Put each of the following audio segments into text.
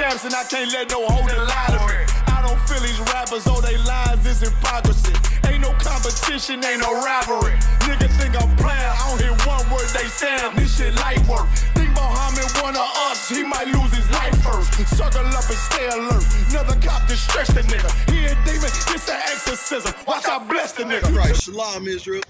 champs and I can't let no holder lie to me. I don't feel these rappers, oh they lies is hypocrisy. Ain't no competition, ain't no rivalry. Nigga think I'm playing, I don't hear one word they saying. This shit light work. Think Muhammad one of us, he might lose his life first. Circle up and stay alert. Another cop to stretch the nigga. He a demon, this an exorcism. Watch I bless the nigga. Right, Shalom Israel.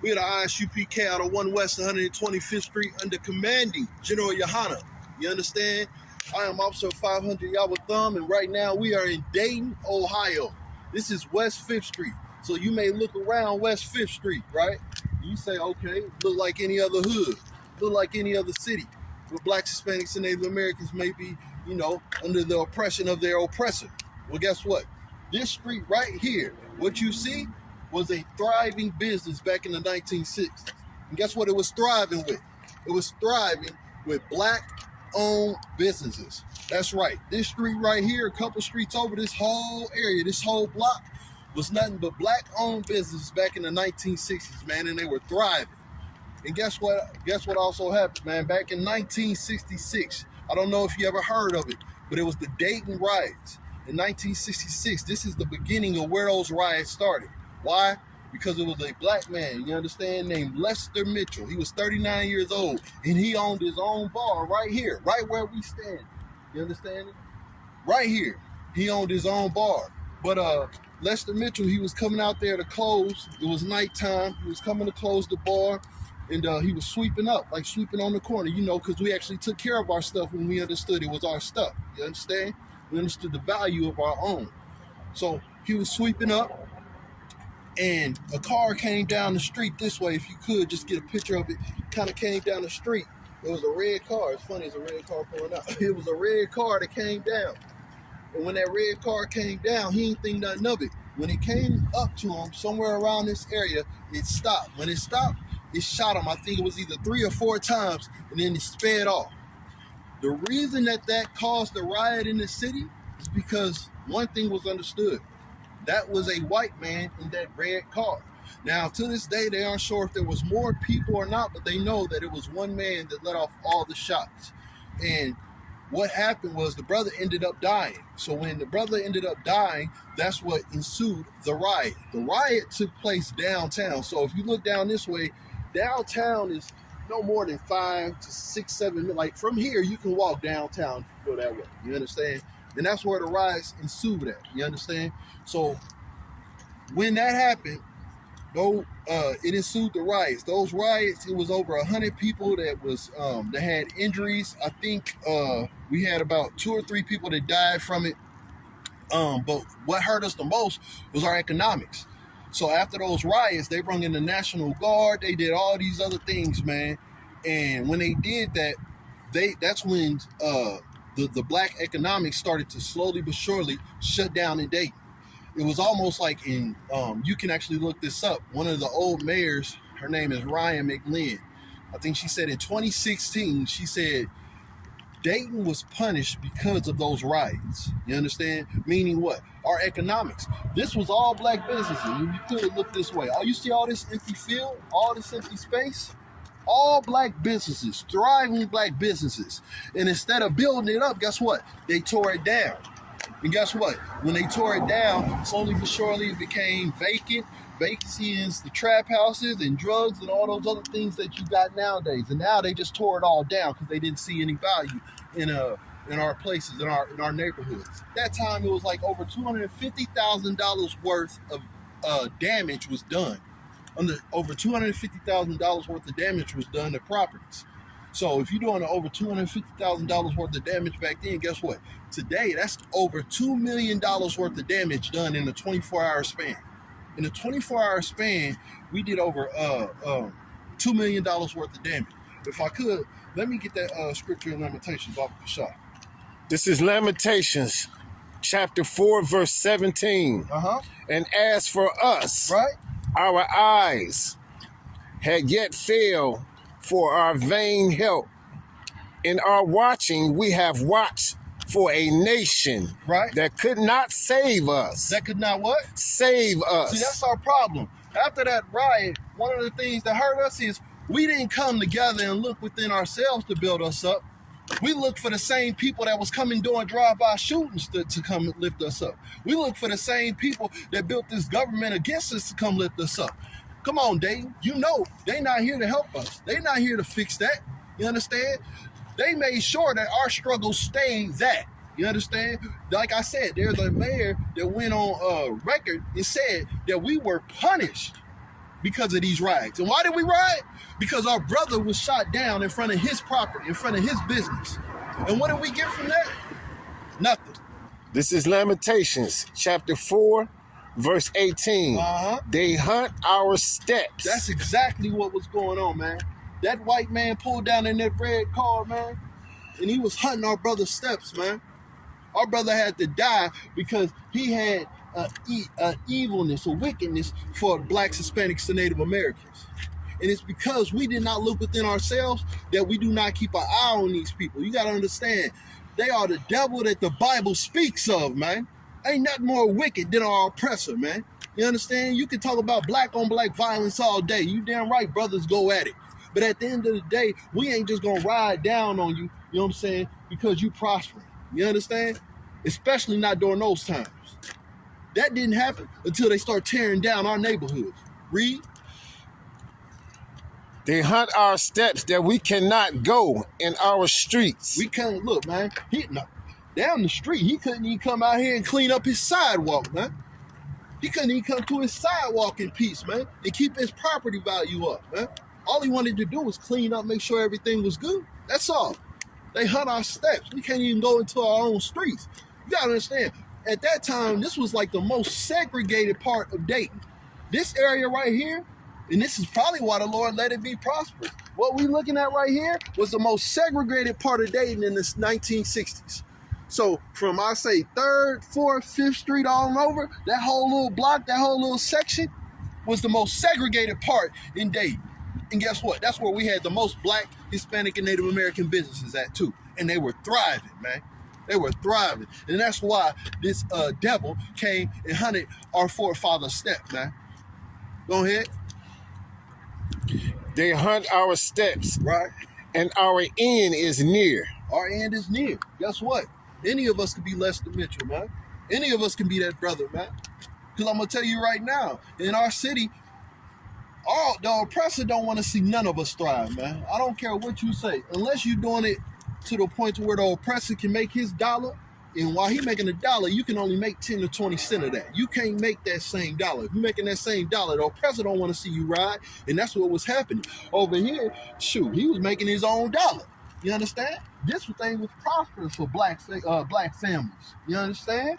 We at the I.S.U.P.K out of 1 West 125th Street under commanding General YAHANNA. You understand? I am Officer 500 Yahweh Thumb, and right now we are in Dayton, Ohio. This is West 5th Street. So you may look around West 5th Street, right? You say, okay, look like any other hood, look like any other city, where blacks, Hispanics, and Native Americans may be, you know, under the oppression of their oppressor. Well, guess what? This street right here, what you see, was a thriving business back in the 1960s. And guess what it was thriving with? It was thriving with black-owned businesses. That's right. This street right here, a couple streets over, this whole area, this whole block, was nothing but black-owned businesses back in the 1960s, man, and they were thriving. And guess what? Guess what also happened, man? Back in 1966, I don't know if you ever heard of it, but it was the Dayton riots. In 1966, this is the beginning of where those riots started. Why? Because it was a black man, you understand, named Lester Mitchell. He was 39 years old, and he owned his own bar right here, right where we stand. You understand it? Right here, he owned his own bar. But Lester Mitchell, he was coming out there to close. It was nighttime. He was coming to close the bar, and he was sweeping up, like sweeping on the corner, you know, because we actually took care of our stuff when we understood it was our stuff. You understand? We understood the value of our own. So he was sweeping up, and a car came down the street this way. If you could just get a picture of it, kind of came down the street. It was a red car. It's funny, it's a red car pulling out. It was a red car that came down. And when that red car came down, he didn't think nothing of it. When it came up to him, somewhere around this area, it stopped. When it stopped, it shot him. I think it was either 3 or 4 times, and then it sped off. The reason that caused the riot in the city is because one thing was understood. That was a white man in that red car. Now, to this day, they aren't sure if there was more people or not, but they know that it was one man that let off all the shots. And what happened was the brother ended up dying. So when the brother ended up dying, that's what ensued the riot. The riot took place downtown. So if you look down this way, downtown is no more than 5 to 6, 7 minutes. Like from here, you can walk downtown if you go that way. You understand? And that's where the riots ensued at. You understand? So when that happened, though, it ensued the riots. Those riots, it was over 100 people that was that had injuries. I think we had about 2 or 3 people that died from it. But what hurt us the most was our economics. So after those riots, they brought in the National Guard. They did all these other things, man. And when they did that, that's when the black economics started to slowly but surely shut down in Dayton. It was almost like in, you can actually look this up. One of the old mayors, her name is Ryan McLean. I think she said in 2016, she said, Dayton was punished because of those riots. You understand? Meaning what? Our economics. This was all black businesses. You could look this way. You see all this empty field, all this empty space? All black businesses, thriving black businesses. And instead of building it up, guess what? They tore it down. And guess what? When they tore it down, slowly but surely it became vacant. Vacancy is the trap houses and drugs and all those other things that you got nowadays. And now they just tore it all down because they didn't see any value in our places, in our neighborhoods. That time it was like over $250,000 worth of damage was done. Over $250,000 worth of damage was done to properties. So if you're doing over $250,000 worth of damage back then, guess what? Today, that's over $2 million worth of damage done in a 24-hour span. In a 24-hour span, we did over $2 million worth of damage. If I could, let me get that scripture in Lamentations off the shot. This is Lamentations, chapter 4, verse 17. And as for us, right, our eyes had yet failed for our vain help. In our watching, we have watched for a nation, right, that could not save us. That could not what? Save us. See, that's our problem. After that riot, one of the things that hurt us is we didn't come together and look within ourselves to build us up. We look for the same people that was coming doing drive-by shootings to come lift us up. We look for the same people that built this government against us to come lift us up. Come on, Dayton. You know they not here to help us. They not here to fix that. You understand? They made sure that our struggle stayed that. You understand? Like I said, there's a mayor that went on record and said that we were punished because of these riots. And why did we riot? Because our brother was shot down in front of his property, in front of his business. And what did we get from that? Nothing. This is Lamentations, chapter 4, verse 18. They hunt our steps. That's exactly what was going on, man. That white man pulled down in that red car, man, and he was hunting our brother's steps, man. Our brother had to die because he had evilness, a wickedness for blacks, Hispanics, and Native Americans. And it's because we did not look within ourselves that we do not keep an eye on these people. You got to understand, they are the devil that the Bible speaks of, man. Ain't nothing more wicked than our oppressor, man. You understand? You can talk about black on black violence all day. You damn right, brothers, go at it. But at the end of the day, we ain't just going to ride down on you, you know what I'm saying, because you prospering. You understand? Especially not during those times. That didn't happen until they start tearing down our neighborhoods. Read. They hunt our steps that we cannot go in our streets. We can't, look, man, down the street, he couldn't even come out here and clean up his sidewalk, man. He couldn't even come to his sidewalk in peace, man, and keep his property value up, man. All he wanted to do was clean up, make sure everything was good. That's all. They hunt our steps. We can't even go into our own streets. You gotta understand, at that time, this was like the most segregated part of Dayton. This area right here, and this is probably why the Lord let it be prosperous. What we looking at right here was the most segregated part of Dayton in the 1960s. So from, I say, 3rd, 4th, 5th Street all over, that whole little block, that whole little section was the most segregated part in Dayton. And guess what? That's where we had the most black, Hispanic, and Native American businesses at too. And they were thriving, man. They were thriving. And that's why this devil came and hunted our forefathers' steps, man. Go ahead. They hunt our steps. Right. And our end is near. Our end is near. Guess what? Any of us could be Lester Mitchell, man. Any of us can be that brother, man. Because I'm going to tell you right now, in our city, the oppressor don't want to see none of us thrive, man. I don't care what you say. Unless you're doing it to the point to where the oppressor can make his dollar, and while he making $1, you can only make 10 to 20 cents of that. You can't make that same dollar. If you're making that same dollar, the oppressor don't want to see you ride, and that's what was happening. Over here, shoot, he was making his own dollar. You understand? This thing was prosperous for black families. You understand?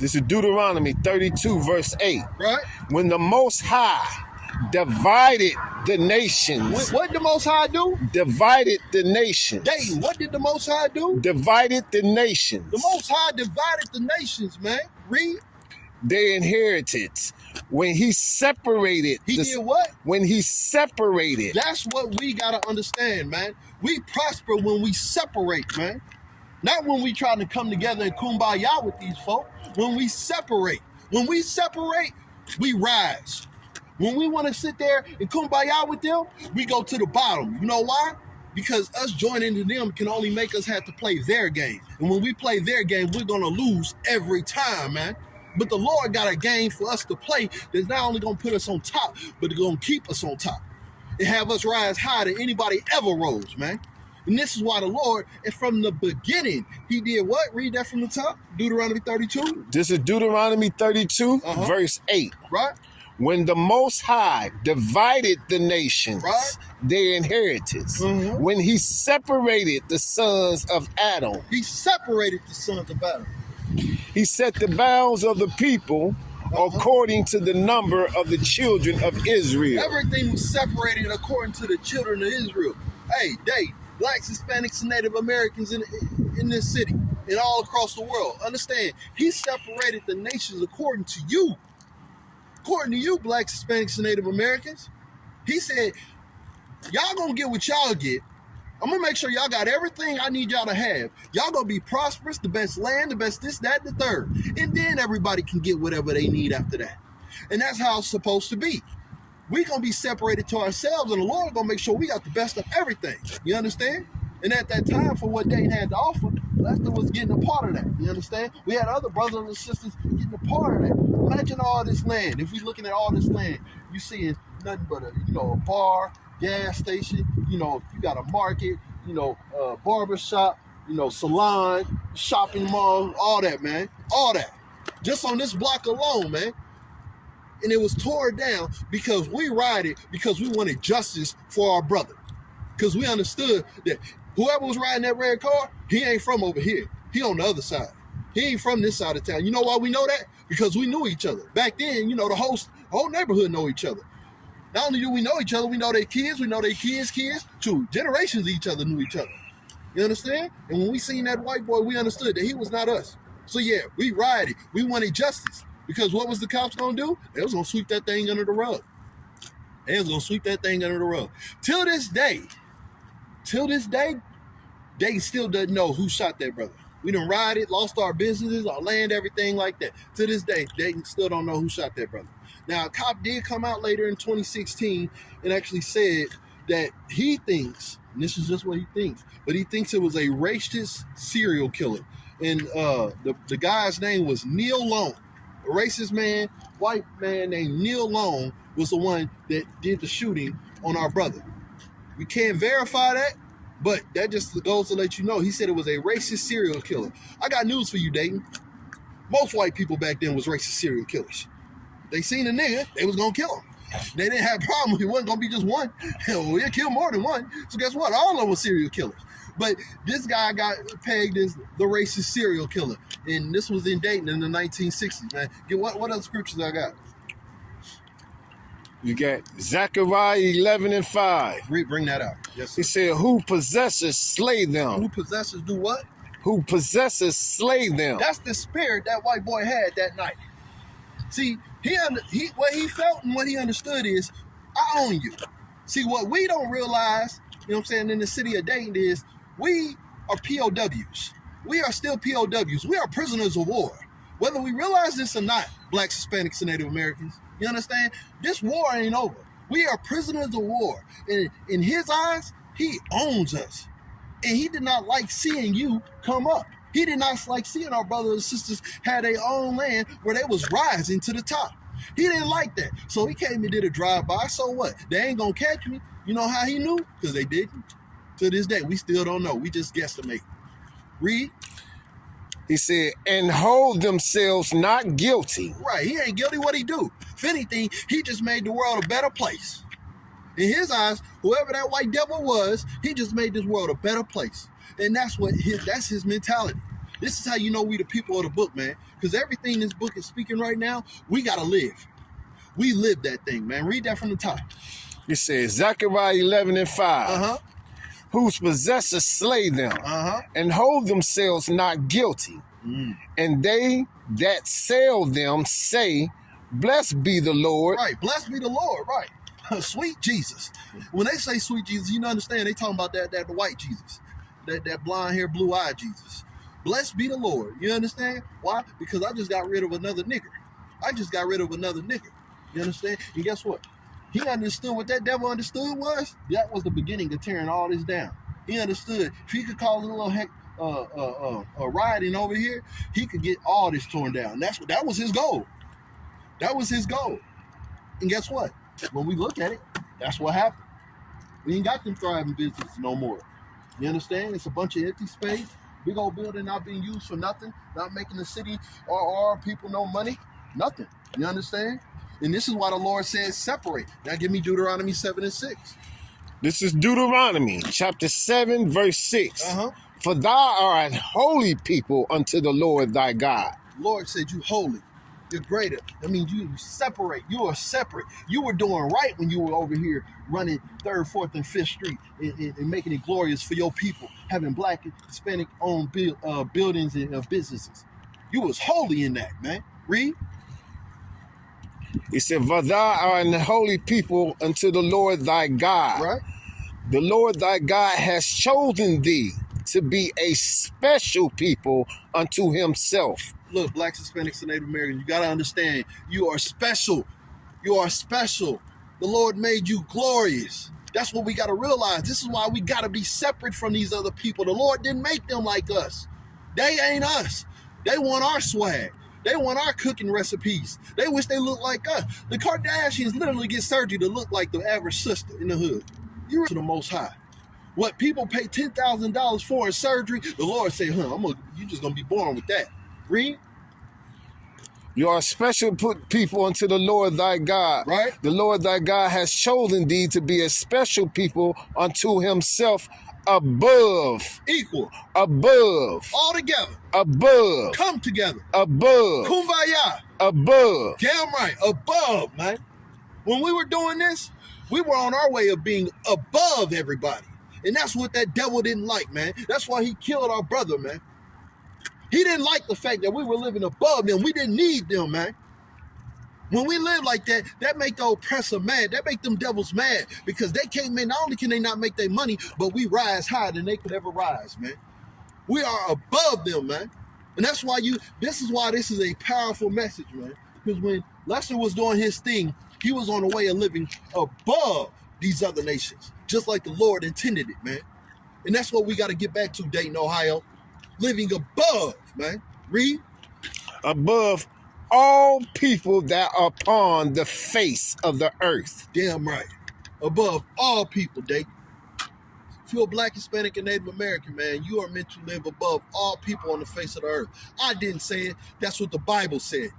This is Deuteronomy 32, verse 8. Right? When the Most High divided the nations. What did the Most High do? Divided the nations. Dayton, what did the Most High do? Divided the nations. The Most High divided the nations, man. Read. They inherited. When he separated. He did what? When he separated. That's what we got to understand, man. We prosper when we separate, man. Not when we try to come together and kumbaya with these folk. When we separate. When we separate, we rise. When we want to sit there and kumbaya with them, we go to the bottom. You know why? Because us joining to them can only make us have to play their game. And when we play their game, we're going to lose every time, man. But the Lord got a game for us to play that's not only going to put us on top, but it's going to keep us on top and have us rise higher than anybody ever rose, man. And this is why the Lord, and from the beginning, he did what? Read that from the top. Deuteronomy 32. This is Deuteronomy 32, verse 8. Right. When the Most High divided the nations, right, their inheritance. When he separated the sons of Adam. He separated the sons of Adam. He set the bounds of the people according to the number of the children of Israel. Everything was separated according to the children of Israel. Hey, blacks, Hispanics, and Native Americans in this city and all across the world. Understand, he separated the nations according to you. According to you, blacks, Hispanics, and Native Americans. He said, y'all gonna get what y'all get. I'm gonna make sure y'all got everything I need y'all to have. Y'all gonna be prosperous, the best land, the best this, that, and the third. And then everybody can get whatever they need after that. And that's how it's supposed to be. We gonna be separated to ourselves, and the Lord gonna make sure we got the best of everything. You understand? And at that time, for what Dayton had to offer, Lester was getting a part of that. You understand? We had other brothers and sisters getting a part of that. Imagine all this land. If we're looking at all this land, you seeing nothing but a bar, gas station. You got a market. Barber shop. Salon, shopping mall, all that, man. All that. Just on this block alone, man. And it was torn down because we rioted because we wanted justice for our brother. Because we understood that whoever was riding that red car, he ain't from over here. He on the other side. He ain't from this side of town. You know why we know that? Because we knew each other. Back then, the whole neighborhood know each other. Not only do we know each other, we know their kids, we know their kids' kids. True, generations of each other knew each other. You understand? And when we seen that white boy, we understood that he was not us. So yeah, we rioted. We wanted justice. Because what was the cops going to do? They was going to sweep that thing under the rug. Till this day, Dayton still doesn't know who shot that brother. We done rioted, lost our businesses, our land, everything like that. To this day, Dayton still don't know who shot that brother. Now, a cop did come out later in 2016 and actually said that he thinks, and this is just what he thinks, but he thinks it was a racist serial killer. And the guy's name was Neil Long. A racist man, white man named Neil Long was the one that did the shooting on our brother. We can't verify that, but that just goes to let you know. He said it was a racist serial killer. I got news for you, Dayton. Most white people back then was racist serial killers. They seen a nigga, they was gonna kill him. They didn't have a problem. It wasn't gonna be just one. He'll kill more than one. So guess what? All of them were serial killers. But this guy got pegged as the racist serial killer. And this was in Dayton in the 1960s, man. What other scriptures I got? You got Zechariah 11:5. Bring that out. Yes, sir. He said, who possesses, slay them. Who possesses do what? Who possesses, slay them. That's the spirit that white boy had that night. See, what he felt and what he understood is, I own you. See, what we don't realize, in the city of Dayton is, we are POWs. We are still POWs. We are prisoners of war. Whether we realize this or not, Blacks, Hispanics, and Native Americans, you understand? This war ain't over. We are prisoners of war. And in his eyes, he owns us. And he did not like seeing you come up. He did not like seeing our brothers and sisters have their own land where they was rising to the top. He didn't like that. So he came and did a drive-by. So what? They ain't gonna catch me. You know how he knew? Because they didn't. To this day, we still don't know. We just guesstimate. Read. He said, and hold themselves not guilty. Right. He ain't guilty. What'd he do? If anything, he just made the world a better place. In his eyes, whoever that white devil was, he just made this world a better place. And that's his mentality. This is how you know we the people of the book, man. Because everything this book is speaking right now, we got to live. We live that thing, man. Read that from the top. It says, Zechariah 11:5. Whose possessors slay them, and hold themselves not guilty. And they that sell them say, blessed be the Lord. Right, blessed be the Lord, right. Sweet Jesus. When they say sweet Jesus, you understand they talking about that the white Jesus. That blonde hair, blue eyed Jesus. Blessed be the Lord. You understand? Why? Because I just got rid of another nigger. You understand? And guess what? He understood what that devil understood was. That was the beginning of tearing all this down. He understood if he could cause a little rioting over here, he could get all this torn down. That was his goal. And guess what? When we look at it, that's what happened. We ain't got them thriving businesses no more. You understand? It's a bunch of empty space. Big old building not being used for nothing, not making the city or our people no money. Nothing. You understand? And this is why the Lord says separate. Now give me Deuteronomy 7:6. This is Deuteronomy chapter 7, verse 6. For thou art a holy people unto the Lord thy God. Lord said you holy. You're greater. That means you separate. You are separate. You were doing right when you were over here running 3rd, 4th, and 5th Street and making it glorious for your people, having Black and Hispanic-owned buildings and businesses. You was holy in that, man. Read. He said, for thou art an holy people unto the Lord thy God. Right. The Lord thy God has chosen thee to be a special people unto himself. Look, Blacks, Hispanics, and Native Americans, you got to understand, you are special. You are special. The Lord made you glorious. That's what we got to realize. This is why we got to be separate from these other people. The Lord didn't make them like us. They ain't us. They want our swag. They want our cooking recipes. They wish they looked like us. The Kardashians literally get surgery to look like the average sister in the hood. You're to the Most High. What people pay $10,000 for in surgery, the Lord say, you just going to be born with that. Read. You are special people unto the Lord thy God. Right. The Lord thy God has chosen thee to be a special people unto himself, above. Equal. Above. All together. Above. Come together. Above. Kumbaya. Above. Damn right. Above, man. When we were doing this, we were on our way of being above everybody. And that's what that devil didn't like, man. That's why he killed our brother, man. He didn't like the fact that we were living above them. We didn't need them, man. When we live like that, that make the oppressor mad. That make them devils mad because they can't make, not only can they not make their money, but we rise higher than they could ever rise, man. We are above them, man. And that's why this is a powerful message, man. Because when Lester was doing his thing, he was on the way of living above these other nations, just like the Lord intended it, man. And that's what we got to get back to, Dayton, Ohio. Living above, man. Read. Above all people that are upon the face of the earth. Damn right. Above all people, Dayton. If you're a Black, Hispanic, and Native American, man, you are meant to live above all people on the face of the earth. I didn't say it. That's what the Bible said.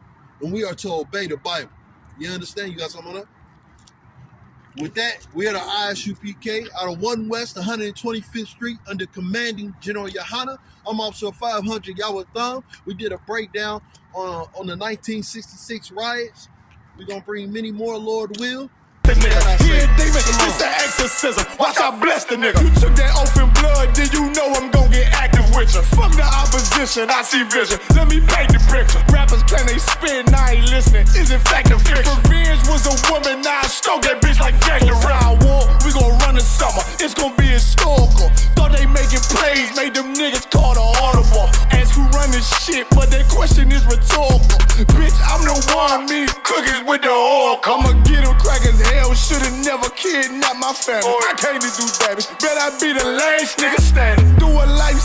And we are to obey the Bible. You understand? You got something on that? With that, we are the I.S.U.P.K. out of 1 West 125th Street under commanding General YAHANNA. I'm Officer 500 YAHANNA. We did a breakdown on the 1966 riots. We're going to bring many more, Lord will. He a demon, it's an exorcism. Watch I bless the nigga. You took that oath in blood, then you know I'm gon' get active with you. Fuck the opposition, I see vision. Let me paint the picture. Rappers claim they spit, now I ain't listening. Is in fact a fiction. If revenge was a woman, now I stroke that bitch like Jack the Ripper. War, we gon' run the summer. It's gon' be historical. Thought they making plays, made them niggas call the audible. Ask who run this shit, but that question is rhetorical. Bitch, I'm the one, me cookies with the oil. I'ma get them crackers hell, should've never kidnapped my family. I can't do damage, bet I be the last nigga standing. Do a life